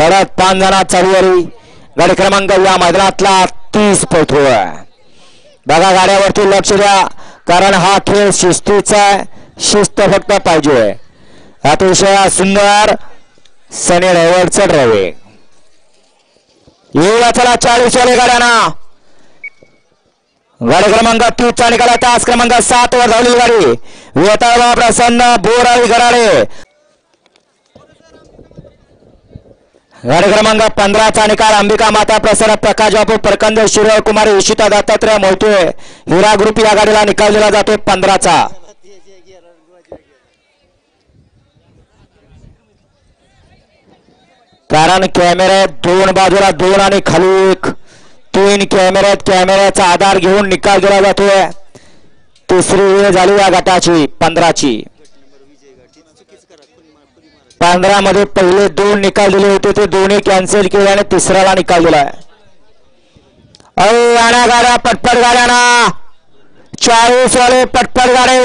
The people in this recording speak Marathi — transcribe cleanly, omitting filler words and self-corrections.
लढत 5 जणात चालू झाली. गाडी क्रमांक या मैदानातला 30 पळतोय. बघा गाड्यावरती लक्ष द्या, कारण हा खेळ शिस्तीचा आहे. शिस्त फक्त पाहिजे. अतिशय सुंदर सनी ड्रायव्हरचा ड्रायव्हिंग. येऊया चला 40 वाले गाड्यांना. गाडी क्रमांक 30 चा निकाला तास क्रमांक 7 वर धावलेली गाडी वेताळा प्रसन्न बोराळी गराडे. गाडी क्रमांक 15 चा निकाल अंबिका माता प्रसन्न प्रकाश बापू परकंद शिरोळ कुमारी इशिता दत्तात्रय मोहिते हिरा ग्रुप या गाडीला निकाल दिला जातो 15 चा. कारण कॅमेऱ्यात 2 बाजूला 2 आणि खाली 1 3 कॅमेऱ्याचा आधार घेऊन निकाल दिला जातोय. तिसरी वेळ झाली या गटाची 15 ची. 15 मध्ये पहिले 2 निकाल दिले होते ते दोन्ही कॅन्सल केले आणि तिसऱ्याला निकाल दिलाय. गाड्या पटपट गाड्यांना 40 वाले पटपट गाड्या.